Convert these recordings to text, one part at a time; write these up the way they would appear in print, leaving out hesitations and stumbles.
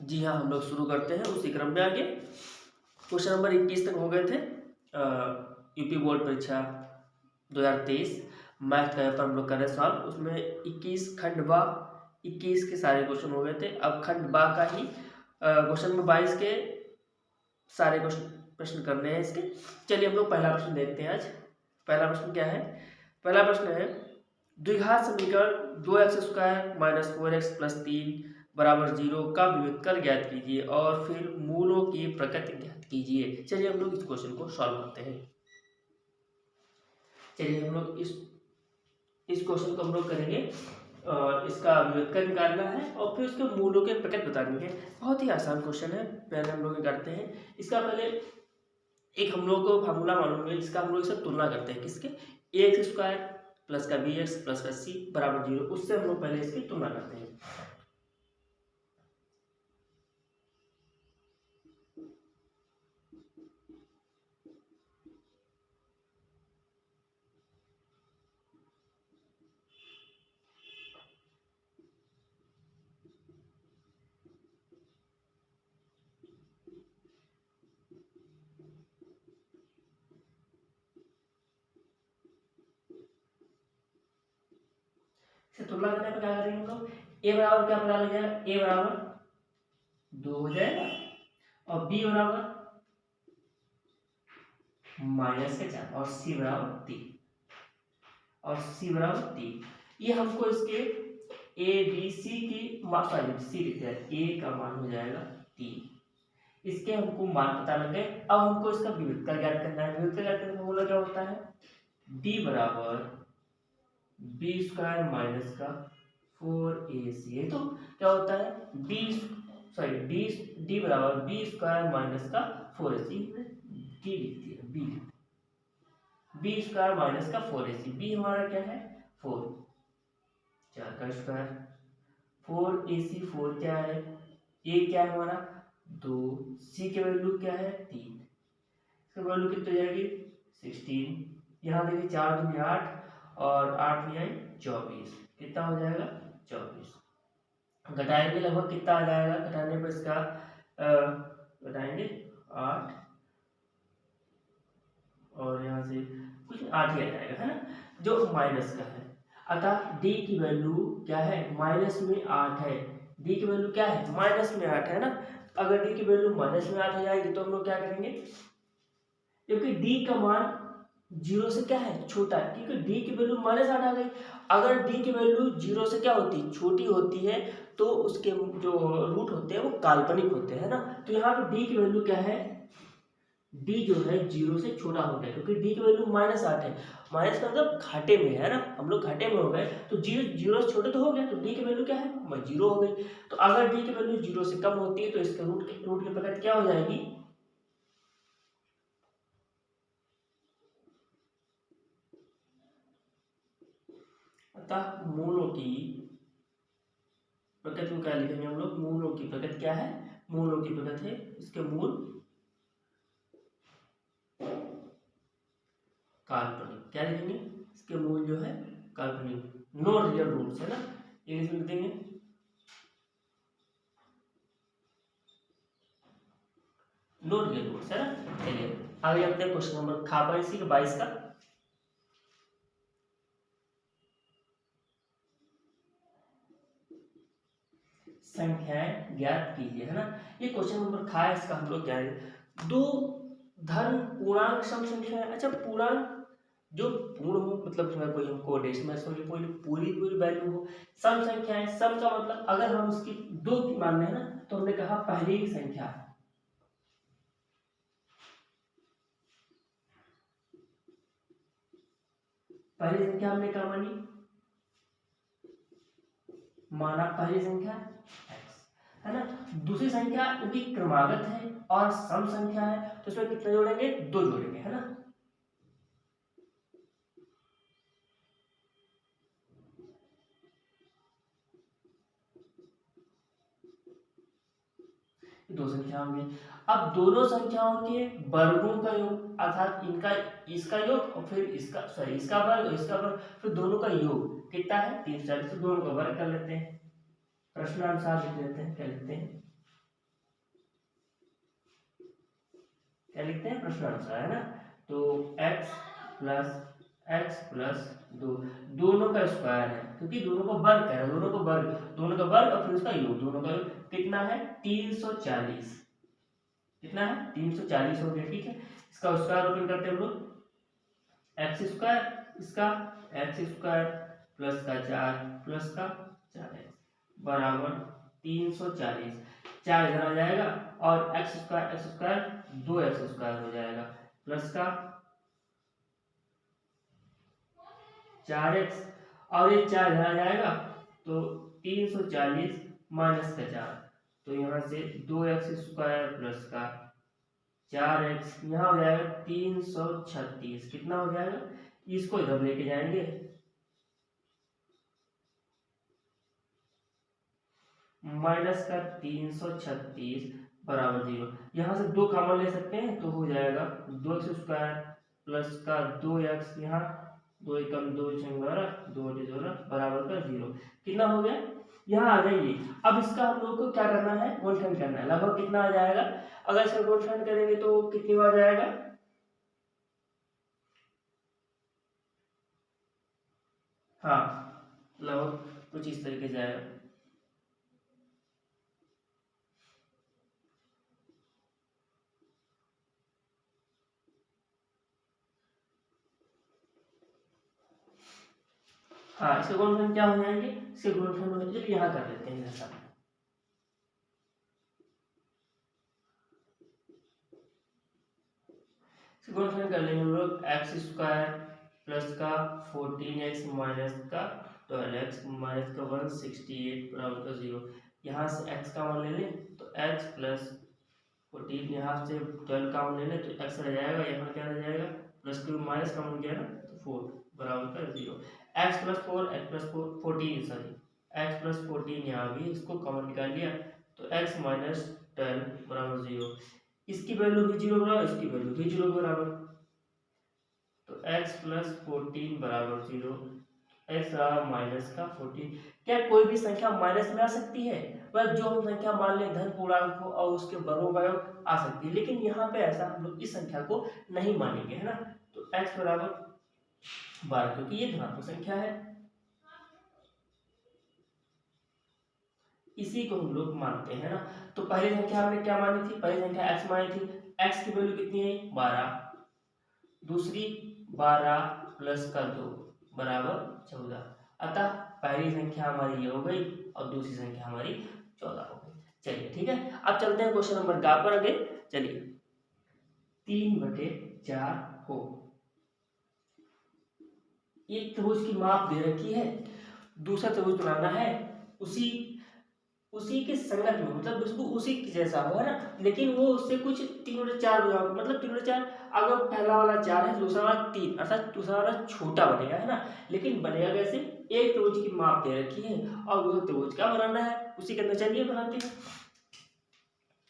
जी हाँ, हम लोग शुरू करते हैं उसी क्रम में आगे। क्वेश्चन नंबर 21 तक हो गए थे। यूपी बोर्ड परीक्षा 2023 मैथ का पेपर हम लोग कर रहे सॉल्व। उसमें 21 खंड बा 21 के सारे क्वेश्चन हो गए थे। अब खंड बा का ही क्वेश्चन नंबर 22 के सारे प्रश्न करने हैं इसके। चलिए हम लोग पहला प्रश्न देखते हैं आज। पहला प्रश्न क्या है? पहला प्रश्न है द्विघात समीकरण 2x² माइनस 4x प्लस 3 बराबर 0 का व्युत्क्रम ज्ञात कीजिए और फिर मूलों की प्रकृति ज्ञात कीजिए। चलिए हम लोग इस क्वेश्चन को सॉल्व करते हैं। चलिए हम लोग इस क्वेश्चन को हम लोग करेंगे। इसका व्युत्क्रम निकालना है और फिर उसके मूलों के प्रकृति बतानी है। बहुत ही आसान क्वेश्चन है। पहले हम लोग करते हैं इसका पहले एक हम लोग को फार्मूला मालूम है। इसका हम लोग इससे तुलना करते हैं किसके? ax² प्लस का bx प्लस का c बराबर 0। उससे हम लोग पहले इसकी तुलना करते हैं। इसे तुलना करने पर क्या करेंगे हम लोग? a बराबर क्या पता लग जाएगा? a बराबर 2 हो जाएगा और b बराबर -4 और c बराबर 3 और c बराबर 3। ये हमको इसके a b c की c लिखते हैं। a का मान हो जाएगा 3। इसके हमको मान पता लग गए। अब हमको इसका व्युत्क्रम ज्ञात करना है। व्युत्क्रम ज्ञात करने का फॉर्मूला क्या होता है? d बराबर b² माइनस का 4ac। तो क्या होता है? d बराबर b² माइनस का 4ac। d लिख दिया b² माइनस का 4ac। b हमारा क्या है? 4, 4 का स्क्वायर 4ac। 4 क्या है? a क्या है हमारा? 2। c की वैल्यू क्या है? 3। इसकी वैल्यू कितनी हो जाएगी? 16। यहाँ देखिए 4 दूनी 8 और 8 में आई 24। कितना हो जाएगा? 24। घटाएंगे लगभग कितना आ जाएगा? घटाने पर इसका घटाएंगे 8 और यहाँ से कुछ 8 ही आ जाएगा, है ना, जो माइनस का है। अतः d की वैल्यू क्या है? माइनस में 8 है। d की वैल्यू क्या है? माइनस में 8 है ना। अगर d की वैल्यू माइनस में 8 हो जाएगी तो हम लोग क्या करेंगे? क्योंकि d का मान 0 से क्या है? छोटा है, क्योंकि d की वैल्यू -8 आ गई। अगर d की वैल्यू 0 से क्या होती है? छोटी होती है तो उसके जो रूट होते हैं वो काल्पनिक होते हैं ना। तो यहाँ पे d की वैल्यू क्या है? d जो है 0 से छोटा हो गया, क्योंकि d की वैल्यू -8 है। माइनस का मतलब घाटे में है ना, हम लोग घाटे में हो गए तो 0 से छोटे तो हो गया, तो d की वैल्यू क्या है? 0 हो गई। तो अगर d की वैल्यू 0 से कम होती है तो इसके रूट की प्रकृति क्या हो जाएगी? अतः मूलों की प्रकृति को क्या लिखेंगे हम लोग? मूलों की प्रकृति क्या है? मूलों की प्रकृति है इसके मूल काल्पनिक। क्या लिखेंगे? इसके मूल जो है काल्पनिक, नो रियल रूट्स, है ना, इंग्लिश में लिख देंगे नो रियल रूट्स, है ना। चलिए आगे चलते हैं क्वेश्चन नंबर खा पर इसी का 22 का। संख्याएं ज्ञात कीजिए, है ना। ये क्वेश्चन नंबर खा है, इसका हम लोग क्या है? दो धन पूर्णांक सम संख्या है। अच्छा, पूर्णांक जो पूर्ण हो, मतलब उसमें कोई हमको डेसिमल में कोई पूरी पूरी वैल्यू हो। सम संख्या है, सम का मतलब अगर हम उसकी दो की मान रहे हैं ना, तो हमने कहा पहली संख्या, पहली संख्या हमने क्या मानी? माना पहली संख्या x, है ना। दूसरी संख्या उनकी क्रमागत है और सम संख्या है, तो इसमें कितने जोड़ेंगे? 2 जोड़ेंगे, है ना। दो संख्या होंगी। अब दोनों संख्याओं के वर्गों का योग, अर्थात इनका इसका योग और फिर इसका वर्ग और इसका वर्ग, फिर दोनों का योग कितना है? 340। तो दोनों का वर्ग कर लेते हैं, प्रश्नानुसार लिख लेते हैं। क्या लिखते हैं? क्या लिखते हैं, प्रश्नानुसार, है ना। तो x प्लस 2, दोनों का स्क्वायर है क्योंकि दोनों को वर्ग है, दोनों का वर्ग और फिर उसका योग, दोनों का योग कितना है 340, कितना है 340 हो गया, ठीक है। इसका स्क्वायर ओपन करते हैं हम लोग, एक्स स्क्वायर, इसका एक्स स्क्वायर प्लस का 4 प्लस का 4x बराबर 340, 4 इधर आ जाएगा और एक्स स्क्वायर 2x स्क्वायर हो जाएगा प्लस का 4x और ये 4 इधर आ जाएगा तो 340 माइनस का 4, तो यहाँ से 2x स्क्वायर प्लस का 4x, यहाँ हो जाएगा 336, कितना हो जाएगा, इसको इधर लेके जाएंगे माइनस का 336 बराबर 0, यहाँ से 2 कॉमन ले सकते हैं तो हो जाएगा 2x स्क्वायर प्लस का 2x, यहाँ 2 एकम 2 बराबर का 0, कितना हो गया, यहाँ आ जाइए। अब इसका हम लोग को क्या करना है, गुणनखंड करना है, लगभग कितना आ जाएगा, अगर इसका गुणनखंड करेंगे तो कितनी बार जाएगा, हाँ लगभग कुछ इस तरीके से आएगा। हाँ इसके गुणनखंड क्या हो जाएंगे, इसके गुणनखंड हो जाएंगे, यहाँ कर लेते हैं ऐसा, गुणनखंड कर लेंगे हम लोग, एक्स स्क्वायर प्लस का 14x माइनस का 12x माइनस का 168 बराबर का 0, यहाँ से x का मान ले लें तो x प्लस 14, यहाँ से 12 का मान ले लें तो x रह जाएगा, यहाँ क्या रह जाएगा प्लस क्योंकि माइनस का मान किया ना तो 4 बराबर का 0, x plus 4 14 sorry x plus 14, यहाँ भी इसको कॉमन निकाल लिया तो x माइनस 12 बराबर 0, इसकी वैल्यू भी 0 बराबर, इसकी वैल्यू भी 0 बराबर, तो x प्लस 14 बराबर 0, x माइनस का 14, क्या कोई भी संख्या माइनस में आ सकती है, वह जो हम संख्या मान लें धन पूर्णांक हो और उसके वर्गों का योग आ सकती है, लेकिन यहाँ पे ऐसा हम लोग इस संख्या को नहीं मानेंगे, है ना। तो x बराबर 12 क्योंकि ये धनात्मक संख्या है, इसी को हम लोग मानते हैं ना। तो पहली संख्या हमने क्या मानी थी, पहली संख्या x मानी थी, x की वैल्यू कितनी है 12, दूसरी 12 प्लस का 2 बराबर 14, अतः पहली संख्या हमारी ये हो गई और दूसरी संख्या हमारी 14 हो गई। चलिए ठीक है, अब चलते हैं क्वेश्चन नंबर 4 पर आगे। चलिए 3/4 हो, एक त्रिभुज की माप दे रखी है, दूसरा त्रिभुज बनाना है, उसी के संगत में, मतलब उसको उसी के जैसा हो, है ना, लेकिन वो उससे कुछ 3/4 मतलब 3/4, अगर पहला वाला 4 है दूसरा वाला 3, अर्थात दूसरा वाला छोटा बनेगा, है ना, लेकिन बनेगा कैसे, एक त्रिभुज की माप दे रखी है और दूसरा त्रिभुज क्या बनाना है उसी के अंदर, चलिए बनाते हैं।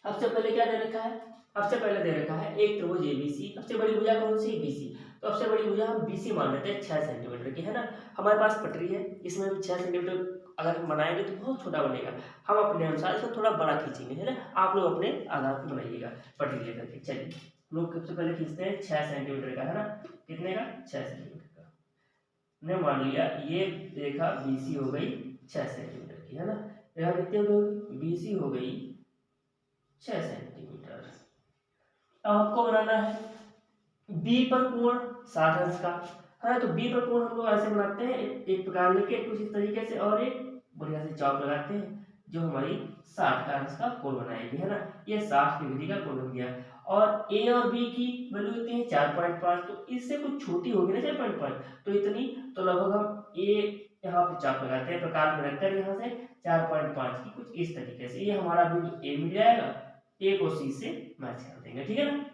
सबसे पहले क्या दे रखा है, सबसे पहले दे रखा है एक त्रिभुज एबीसी, सबसे बड़ी भुजा कौन सी, बीसी, तो सबसे बड़ी भुजा हम बीसी मान लेते हैं 6 सेंटीमीटर की, है ना, हमारे पास पटरी है, इसमें हम 6 सेंटीमीटर अगर हम बनाएंगे तो बहुत छोटा बनेगा, हम अपने अनुसार इसको थोड़ा बड़ा खींचेंगे, है ना, आप लोग अपने आधार पर बनाइएगा पटरी लेकर के। चलिए लोग सबसे पहले खींचते हैं 6 सेंटीमीटर का, है ना, कितने का 6 सेंटीमीटर का, हमने मान लिया ये रेखा बीसी हो गई 6 सेंटीमीटर की, है ना, रेखा कितनी हो गई, बीसी हो गई 6 सेंटीमीटर। अब आपको बनाना है बी पर कोण 60 अंश का, है, तो बी पर कोण हम लोग ऐसे बनाते हैं, एक प्रकार लेके कुछ इस तरीके से और एक बढ़िया से चौक लगाते हैं जो हमारी 60 का अंश का कोण बनाएगी, है ना, ये 60 डिग्री का कोण बन गया। और ए और बी की वैल्यू कितनी है 4.5, तो इससे कुछ छोटी होगी ना 4.5, तो इतनी, तो लगभग हम ए यहाँ पे चौक लगाते हैं प्रकार में रखकर यहाँ से 4.5 की कुछ इस तरीके से, ये हमारा बिंदु ए मिल जाएगा, ए को सी से मैच कर देंगे, ठीक है ना।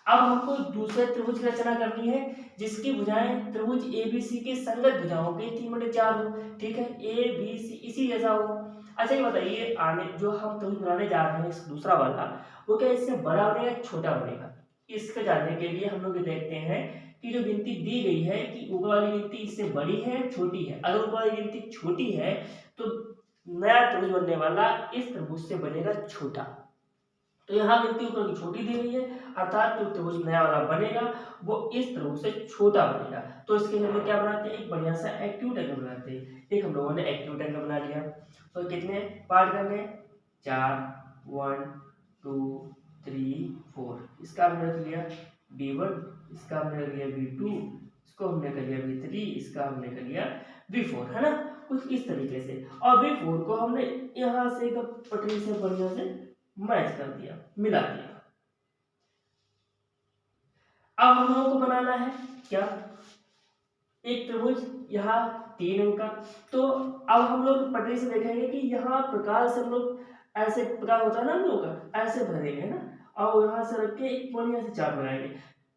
अब हमको दूसरे त्रिभुज की रचना करनी है जिसकी भुजाएं त्रिभुज एबीसी के संगत भुजाओं के 3/4 हो, ठीक है, ए बी सी इसी जैसा हो। अच्छा ये बताइए, आने जो हम त्रिभुज बनाने जा रहे हैं इस दूसरा वाला, वो क्या इससे बड़ा बनेगा छोटा बनेगा, इसके जानने के लिए हम लोग ये देखते हैं कि जो गिनती दी गई है कि ऊपर वाली गिनती इससे बड़ी है छोटी है, अगर ऊपर वाली गिनती छोटी है तो नया त्रिभुज बनने वाला इस त्रिभुज से बनेगा छोटा, तो यहाँ गिनती ऊपर की छोटी दी हुई है, अर्थात जो त्रिभुज नया वाला बनेगा वो इस त्रिभुज से छोटा बनेगा। तो इसके लिए हम लोग क्या बनाते हैं, एक बढ़िया सा एक्यूट एंगल बनाते हैं। एक हम लोगों ने एक्यूट एंगल बना लिया। तो कितने पार्ट करने हैं, 4, 1 2 3 4। इसका हमने रख लिया B1, इसका हमने रख लिया B2, इसको हमने कर लिया B3, इसका हमने कर लिया B4, है ना, कुछ इस तरीके से। और B4 को हमने यहाँ से पटरी से बढ़िया से मैच कर दिया, मिला दिया। अब हम लोगों को बनाना है क्या, एक त्रिभुज यहाँ 3 अंक का। तो अब हम लोग पटरी से देखेंगे कि यहाँ प्रकार से हम लोग ऐसे प्रकार होता है ना हम लोग का, ऐसे भरेंगे ना, और यहाँ से रख के एक बढ़िया से चाप लगाएंगे।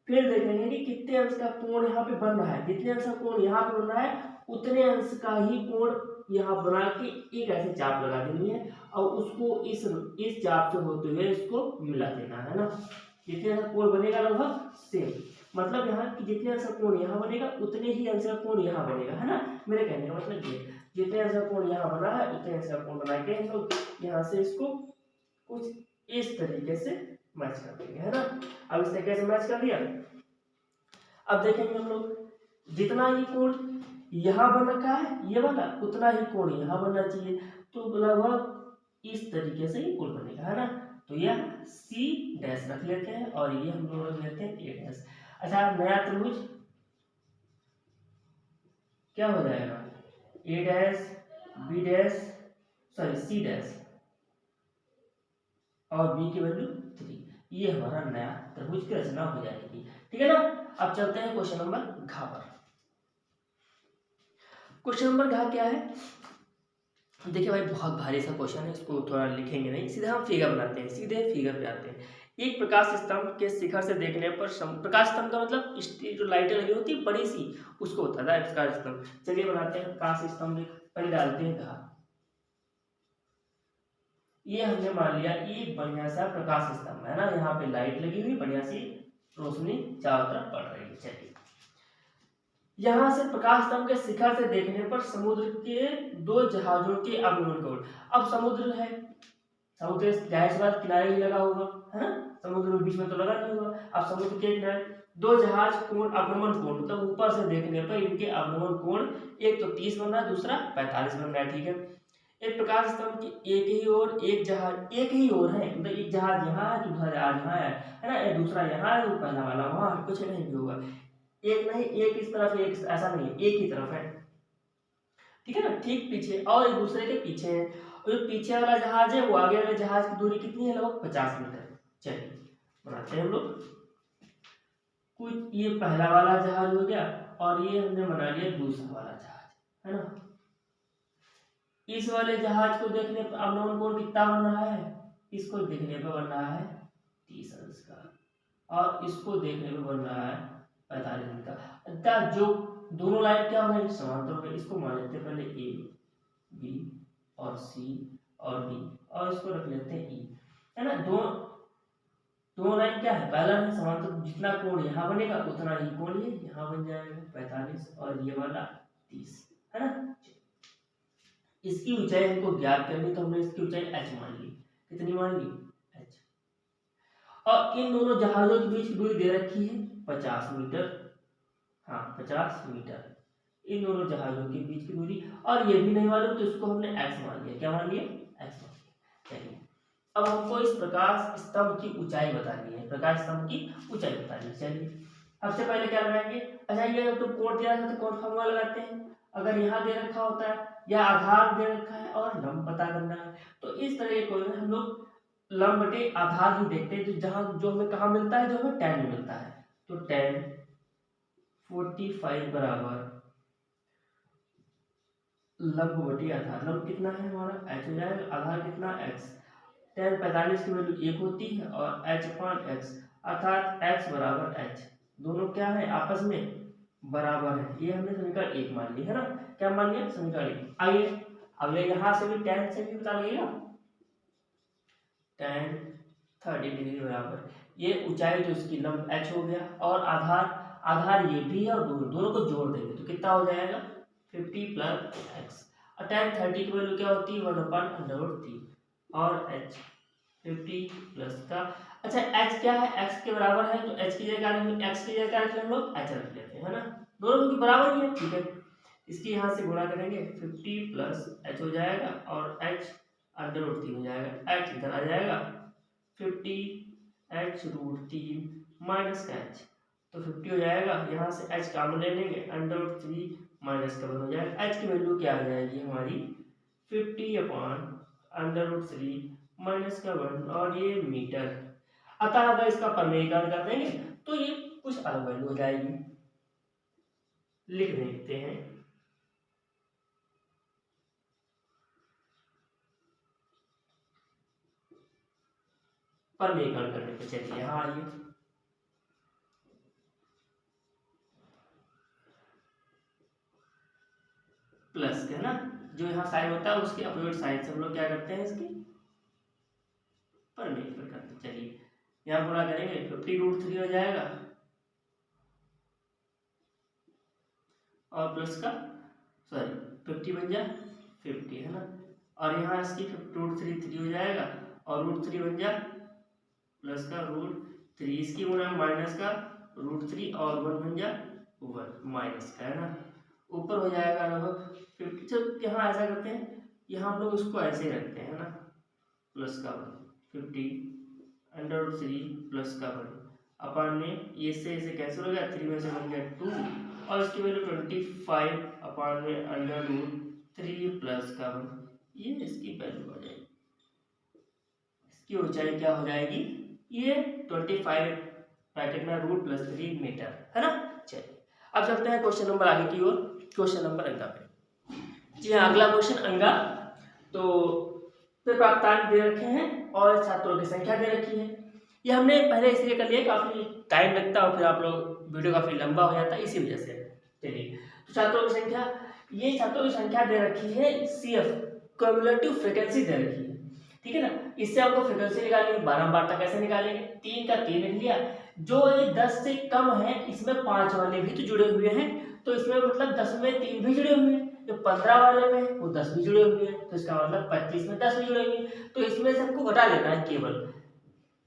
फिर देखेंगे कि कितने अंश का कोण यहाँ पे बन रहा है, जितने अंश का कोण यहाँ पे बन रहा है उतने अंश का ही कोण यहाँ बना के एक ऐसे चाप लगा देनी है, और उसको इस चाप से होते हुए इसको मिला देना है ना। जितने अंश का कोण बनेगा लगभग सेम, मतलब यहाँ की जितने अंश का कोण यहाँ बनेगा उतने ही अंश का कोण यहाँ बनेगा, है ना। मेरे कहने का मतलब ये, जितने अंश का कोण यहाँ बना है उतने अंश का कोण बना के हम लोग यहाँ से इसको कुछ इस तरीके से मैच कर देंगे, है ना। अब इस तरीके से मैच कर दिया। अब देखेंगे हम लोग जितना ही कोण यहाँ बन रखा है ये वाला, उतना ही कोण यहाँ बनना चाहिए। तो लगभग इस तरीके से ही कोण बनेगा, है ना। तो यह C डैश रख लेते हैं और ये हम लोग रख लेते हैं A डैश। अच्छा, नया त्रिभुज क्या हो जाएगा, A dash B dash sorry C dash और B की वैल्यू 3, ये हमारा नया त्रिभुज की रचना हो जाएगी, ठीक है ना। अब चलते हैं क्वेश्चन नंबर घ पर। क्वेश्चन नंबर घ क्या है, देखिए भाई बहुत भारी सा क्वेश्चन है, इसको थोड़ा लिखेंगे नहीं, सीधे हम फिगर बनाते हैं, सीधे फिगर पे आते हैं। एक प्रकाश स्तंभ के शिखर से देखने पर प्रकाश स्तंभ का मतलब जो लाइटें लगी होती है बड़ी सी, उसको होता है प्रकाश स्तंभ। चलिए बनाते हैं प्रकाश स्तंभ, पहले डालते हैं घ। ये हमने मान लिया ये बढ़िया सा प्रकाश स्तंभ है ना, यहाँ पे लाइट लगी हुई बढ़िया सी रोशनी चारों तरफ पड़ रही है। चलिए, यहाँ से प्रकाश स्तंभ के शिखर से देखने पर समुद्र के 2 जहाजों के आगमन को, अब समुद्र है, समुद्र जाहिर सी बात किनारे ही लगा होगा, है ना, समुद्र में बीच में तो लगा नहीं होगा। अब समुद्र के किनारे 2 जहाज कोण अवनमन कोण, मतलब ऊपर से देखने पर इनके अवनमन कोण एक तो 30 बन रहा है, दूसरा 45 बन रहा है, ठीक है। एक प्रकाश स्तंभ की एक ही ओर एक जहाज, एक ही ओर है, मतलब एक जहाज यहाँ है, दूसरा जहाज यहाँ है ना, दूसरा यहाँ है, पहला वाला वहाँ है, कुछ नहीं भी होगा, एक नहीं, एक इस तरफ एक ऐसा नहीं है, एक ही तरफ है, ठीक है ना, ठीक पीछे और एक दूसरे के पीछे है। और जो पीछे वाला जहाज है वो आगे वाले जहाज की दूरी कितनी है, लगभग 50 मीटर। चलिए बनाते हैं हम लोग कुछ, ये पहला वाला जहाज हो गया और ये हमने बना लिया दूसरा वाला जहाज, है ना। इस वाले जहाज को देखने पर अवनमन कोण कितना बन रहा है, इसको देखने पर बन रहा है 30 अंश का, और इसको देखने पर बन रहा है 45 अंश का। अर्थात जो दोनों लाइन क्या होंगे, समांतर होंगे। इसको मान लेते हैं पहले A B और C और D, और इसको रख लेते हैं E, है ना। दोनों लाइन क्या है, पहला है समांतर, जितना कोण यहाँ बनेगा उतना ही कोण ये यहाँ बन जाएगा 45 और ये वाला 30, है ना। इसकी ऊंचाई हमको ज्ञात करनी, तो हमने इसकी ऊंचाई h मान ली। कितनी मान ली, h। और इन दोनों जहाजों के बीच की दूरी दे रखी है 50 मीटर, हाँ 50 मीटर इन दोनों जहाजों के बीच की दूरी, और ये भी नहीं मालूम तो इसको हमने x मान लिया। क्या मान लिया, x मान लिया। चलिए, अब हमको इस प्रकाश स्तंभ की ऊंचाई बतानी है, प्रकाश स्तंभ की ऊंचाई बतानी है। चलिए, सबसे पहले क्या लगाएंगे, अच्छा ये तो कोण दिया था तो कोण फॉर्मूला लगाते हैं। अगर यहाँ दे रखा होता है या आधार दे रखा है और लंब पता करना है, तो इस तरह के कोण में हम लोग लंब बटे आधार ही देखते हैं, तो जहाँ जो हमें कहाँ मिलता है, जो हमें tan में मिलता है। तो tan 45 बराबर लंब बटे आधार, लंब कितना है हमारा h हो जाएगा, आधार कितना x, tan 45 की वैल्यू 1 होती है और h अपान x, अर्थात x बराबर h, दोनों क्या है आपस में बराबर है। ये हमने समीकरण 1 मान ली, है ना। क्या मान लिया, समीकरण 1। आइए अब ये यहाँ से भी tan से भी बता लगेगा, tan 30 डिग्री बराबर ये ऊंचाई तो इसकी लंब h हो गया, और आधार ये भी है, और दोनों को जोड़ देंगे तो कितना हो जाएगा 50 प्लस x। और tan 30 की वैल्यू क्या होती है 1/√3 और h 50 प्लस का, अच्छा h क्या है, x के बराबर है तो h की जगह x की जगह रख लें हम लोग h रख लेते हैं, है ना, दोनों की बराबर ही है, ठीक है। इसकी यहाँ से गुणा करेंगे 50 प्लस h हो जाएगा और h अंडर रूट 3 हो जाएगा, h इधर आ जाएगा 50 h रूट 3 माइनस का h, तो 50 हो जाएगा, यहाँ से h कॉमन ले लेंगे, अंडर रूट 3 माइनस का 1 हो जाएगा, h की वैल्यू क्या आ जाएगी हमारी 50 अपॉन अंडर रूट 3 माइनस का 1 और ये मीटर। अतः अगर इसका प्रमेयकरण कर देंगे तो ये कुछ अलग वैल्यू हो जाएगी, लिख देते हैं। प्रमेयकरण करने पे चलिए, हाँ आइए, प्लस के ना, जो यहाँ साइन होता है उसके अपोजिट साइन से हम लोग क्या करते हैं, इसकी प्रमेयकरण करते हैं। चलिए यहाँ गुणा करेंगे 50 रूट 3 हो जाएगा और प्लस का सॉरी 50 बन जा 50, है ना, और यहाँ इसकी रूट 3 हो जाएगा और रूट 3 बन जा प्लस का रूट 3, इसकी गुणा माइनस का रूट 3 और 1 बन जा 1 माइनस का, है ना, ऊपर हो जाएगा लगभग 50। जब यहाँ ऐसा करते हैं, यहाँ हम लोग इसको ऐसे रखते हैं, है ना, प्लस का 50 अंडर रूट 3 प्लस का 1 अपन में ये से इसे कैंसिल हो गया, 3 में से बन गया 2 और इसकी वैल्यू 25 अपन में अंडर रूट 3 प्लस का 1, ये इसकी वैल्यू आ जाएगी। इसकी ऊंचाई क्या हो जाएगी, ये 25 ब्रैकेट में रूट प्लस 3 मीटर, है ना। चलिए अब चलते हैं क्वेश्चन नंबर आगे की ओर, क्वेश्चन नंबर अंगा पे। जी हाँ, अगला क्वेश्चन अंगा, तो प्राप्तांक दे रखे हैं और छात्रों की संख्या दे रखी है। ये हमने पहले इसलिए कर लिया, काफी टाइम लगता है और फिर आप लोग वीडियो काफी लंबा हो जाता है, इसी वजह से। चलिए तो छात्रों की संख्या, ये छात्रों की संख्या दे रखी है, CF क्युमुलेटिव फ्रीक्वेंसी दे रखी है, ठीक है ना। इससे आपको फ्रीक्वेंसी निकालेंगे, बारंबारता कैसे निकालेंगे, 3 का 3 लिख लिया, जो ये 10 से कम है इसमें 5 वाले भी तो जुड़े हुए हैं, तो इसमें मतलब 10 में 3 भी जुड़े हुए हैं, जो 15 वाले में वो 10 भी जुड़े हुए हैं, तो इसका मतलब 25 में 10 भी जुड़े हुए हैं, तो इसमें से हमको घटा लेना है केवल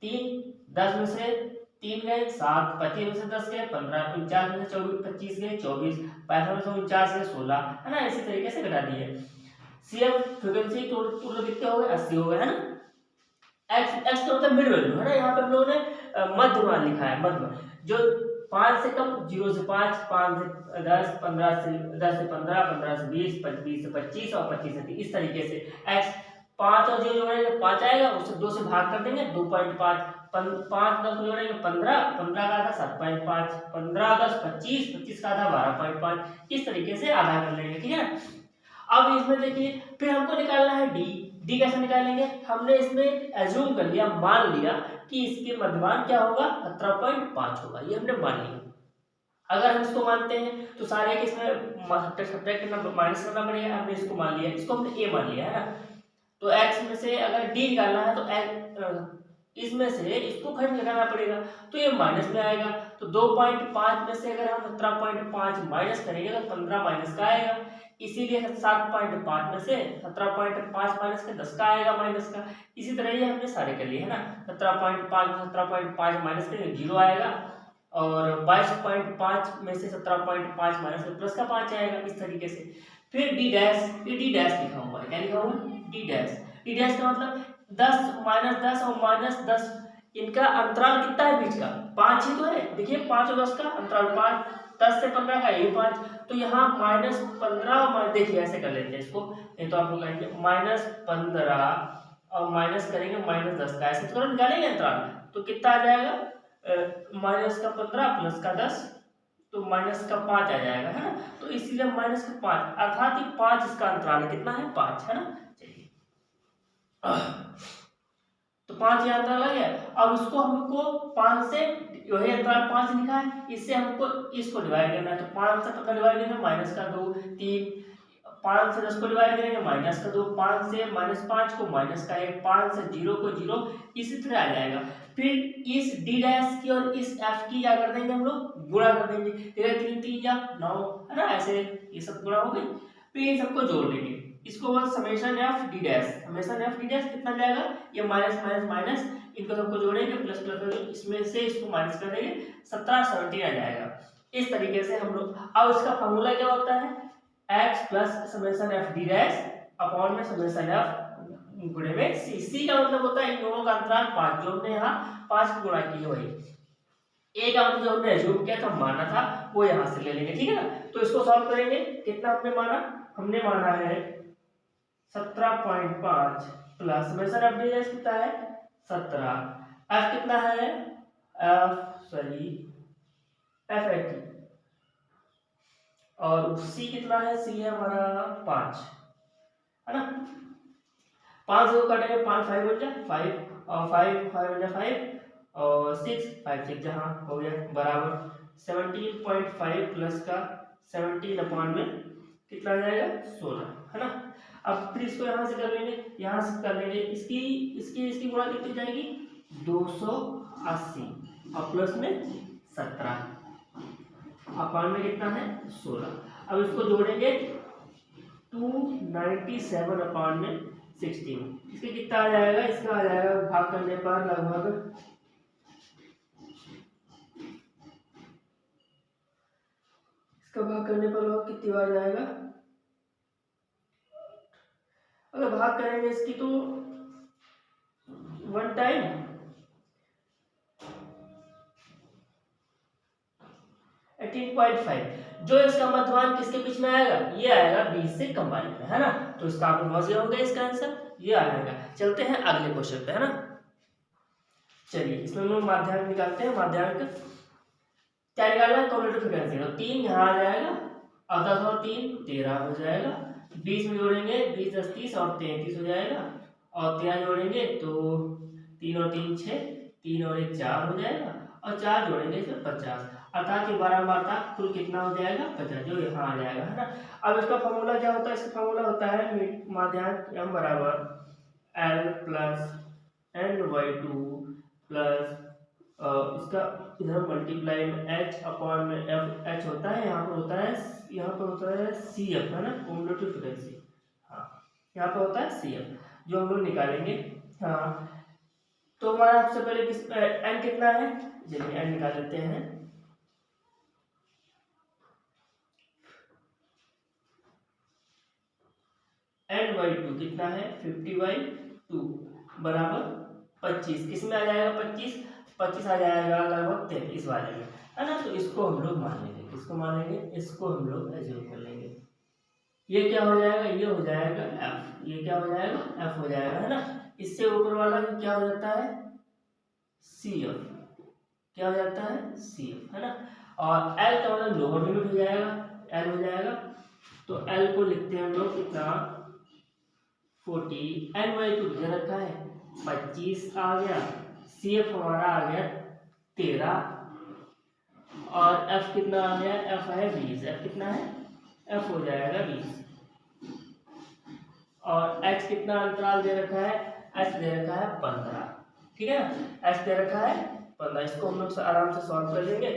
3, 10 में से 3 गए 7, 25 में से 10 गए 15, 49 में से 24, 25 गए 24, 65 में से 49 गए 16, है ना, इसी तरीके से घटा दिए। CF फ्रीक्वेंसी टोटल कितने हो गए, 80 हो गए, है ना। x तो मतलब मिड वैल्यू, है ना, यहाँ पे हम लोगों ने मध्य मान लिखा है, मध्य जो 5 से कम, 0 से 5, 5 से 10, 15 से 10 से 15, 15 से 20, 20 से 25 और 25 से 30, इस तरीके से x 5 और 0 जोड़ेंगे 5 आएगा, उससे 2 से भाग कर देंगे 2.5, 5 10 जोड़ेंगे 15, 15 का आधा 7.5, 15 10 25, 25 का आधा 12.5, इस तरीके से आधा कर लेंगे, ठीक है। अब इसमें देखिए फिर हमको निकालना है डी कैसे निकालेंगे, हमने इसमें एज्यूम कर लिया, मान लिया कि इसके मध्यमान क्या होगा 17.5 होगा, ये हमने मान लिया। अगर हम इसको मानते हैं तो सारे के इसमें सब्ट्रैक्ट करना, माइनस करना पड़ेगा, हमने इसको मान लिया, इसको हमने ए मान लिया, है ना। तो x में से अगर d निकालना है तो इसमें से इसको खंड लगाना पड़ेगा, तो ये माइनस में आएगा, तो 2.5 में से अगर हम 17.5 माइनस करेंगे तो 15 माइनस का आएगा, इसीलिए 7.5 में से 17.5 माइनस का 10 का आएगा माइनस का। इसी तरह ये हमने सारे कर लिए, है ना, 17.5 में 17.5 माइनस करेंगे 0 आएगा, और 22.5 में से 17.5 माइनस का प्लस का 5 आएगा, इस तरीके से। फिर डी डैश, ये डी डैश लिखा हुआ है, क्या लिखा हुआ है, डी डैश का मतलब 10 -10 और -10, इनका अंतराल कितना है बीच का, 5 ही तो है, देखिए 5 और 10 का अंतराल 5, 10 से 15 का ये 5, तो यहाँ -15, देखिए ऐसे कर लेते हैं इसको, ये तो आप लोग कहेंगे -15 और माइनस करेंगे -10 का, ऐसे थोड़ा निकालेंगे अंतराल, तो कितना आ जाएगा -15 प्लस का 10, तो -5 आ जाएगा, है ना। तो इसीलिए -5 अर्थात ये 5 इसका अंतराल है, कितना है 5, है ना। चलिए तो 5 ये अंतराल आ गया, अब इसको हमको 5 से वही अंतराल 5 लिखा है, इससे हमको इसको डिवाइड करना है, तो 5 से कितना डिवाइड करेंगे -2 3, 5 से 10 को डिवाइड करेंगे -2, 5 से -5 को -1, 5 से 0 को 0, इसी तरह आ जाएगा। फिर इस डी डैश की और इस एफ की क्या कर देंगे हम लोग, गुणा कर देंगे, 3 3 या 9, है ना, ऐसे ये सब गुणा हो गए, फिर इन सबको जोड़ लेंगे, इसको बस summation F D dash, summation F D dash कितना जाएगा, ये माइनस माइनस माइनस, इनको सबको जोड़ेंगे प्लस प्लस करेंगे, इसमें से इसको माइनस कर देंगे 17 17 आ जाएगा। इस तरीके से हम लोग, अब इसका फॉर्मूला क्या होता है, x plus summation F D dash upon में समेशन एफ गुणे में सी। सी का मतलब होता है इन दोनों का अंतराल 5, जो हमने यहाँ 5 गुणा की है वही, ए का मतलब जो हमने एज्यूम किया था माना था वो यहाँ से ले लेंगे, ठीक है ना। तो इसको सॉल्व करेंगे, कितना हमने माना है 17.5 plus summation F D dash कितना है 17, एफ कितना है एफ 80 और सी कितना है, सी है हमारा 5, है ना। 5 को काटेंगे, 5 5 बन जाए 5 और 5 5 बन जाए 5 और 6 5 6 जहाँ हो गया बराबर 17.5 प्लस का 17 अपॉन में कितना आ जाएगा 16, है ना। अब फिर इसको यहाँ से कर लेंगे, यहाँ से कर लेंगे, इसकी गुणा कितनी जाएगी 280 और प्लस में 17 अपॉन में कितना है 16। अब इसको जोड़ेंगे 297 अपॉन में 16, इसके कितना आ जाएगा, इसका आ जाएगा भाग करने पर लगभग कितनी बार जाएगा, अगर भाग करेंगे इसकी तो 1 टाइम, जो इसका मध्यमान किसके बीच में आएगा, ये आएगा 20 से कंबाइन में, है ना। तो इसका आप समझ गए होंगे, इसका आंसर ये आएगा। चलते हैं अगले क्वेश्चन पे, है ना। चलिए इसमें हम लोग माध्यांक निकालते हैं। माध्यांक क्या निकालना है, कॉम्बिनेटिव फ्रीक्वेंसी, तो 3 यहाँ आ जाएगा और 10 और 3 13 हो जाएगा, 20 में जोड़ेंगे 20 10 30 और 33 हो जाएगा, और 13 जोड़ेंगे तो 3 और 3 6, 3 और 1 4 हो जाएगा, और 4 जोड़ेंगे इसमें 50, अर्थात ये 12 मात्रा कुल कितना हो जाएगा 50, जो यहाँ आ जाएगा, है ना। अब इसका फॉर्मूला क्या होता है, इसका फॉर्मूला होता है माध्यांक m बराबर l प्लस n/2 प्लस इसका इधर मल्टीप्लाई में h अपॉन में f, h होता है यहाँ पर होता है CF, है ना, कॉम्बिनेटिव फ्रीक्वेंसी, हाँ यहाँ पर होता है CF जो हम लोग निकालेंगे। हाँ तो हमारा सबसे पहले n कितना है, चलिए n निकाल लेते हैं। n/2 कितना है 50/2 बराबर 25, किसमें आ जाएगा 25 आ जाएगा लगभग 33 वाले में, है ना। तो इसको हम लोग मान लेंगे, इसको हम लोग एज्यूम कर लेंगे। ये क्या हो जाएगा, ये हो जाएगा f, ये क्या हो जाएगा f हो जाएगा, है ना। इससे ऊपर वाला क्या हो जाता है CF, क्या हो जाता है CF, है ना। और L का मतलब लोअर लिमिट हो जाएगा, L हो जाएगा, तो L को लिखते हैं हम लोग कितना 40, n/2 दे रखा है 25 आ गया, CF हमारा आ गया 13 और F कितना आ गया, F है 20, F कितना है F हो जाएगा 20, और H कितना अंतराल दे रखा है, H दे रखा है 15, ठीक है ना, H दे रखा है 15। इसको हम लोग आराम से सॉल्व कर लेंगे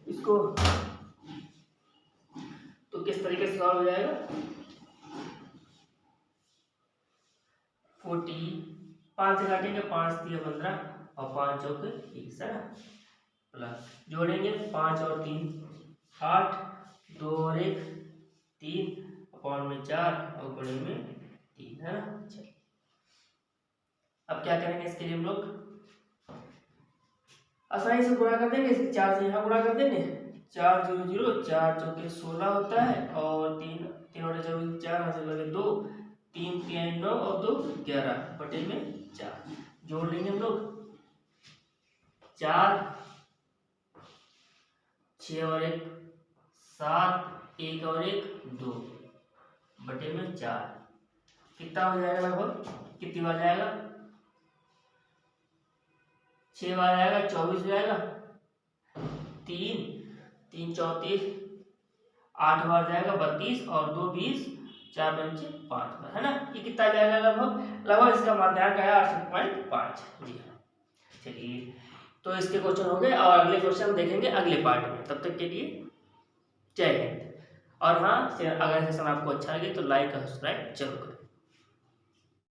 इसको, तो किस तरीके से सॉल्व हो जाएगा 40, 5 से काटेंगे 5 3 15 और 5 चौके 20, है ना, प्लस जोड़ेंगे 5 और 3 8, 2 और 1 3 अपॉन में 4 और गुणे में 3, है ना। चलिए अब क्या करेंगे, इसके लिए हम लोग आसानी से गुणा कर देंगे, इसके 4 से यहाँ गुणा कर देंगे, 4 0 0, 4 चौके 16 होता है, और 3 3 और 4 हासिल लगे 2, 3 3 9 और 2 11 बटे में 4, जोड़ लेंगे हम लोग 4 6 और 1 7, 1 और 1 2 बटे में 4, कितना हो जाएगा लगभग, कितनी बार जाएगा 6 बार आएगा 24 हो जाएगा, 3 3 34, 8 बार जाएगा 32 और 2 20, 4 पंचे 5 बार, है ना। ये कितना जाएगा लगभग इसका माध्यांक आया 68.5, जी हाँ। चलिए तो इसके क्वेश्चन हो गए, और अगले क्वेश्चन हम देखेंगे अगले पार्ट में। तब तक के लिए जय हिंद। और हाँ, अगर सेशन आपको अच्छा लगे तो लाइक और सब्सक्राइब जरूर करें।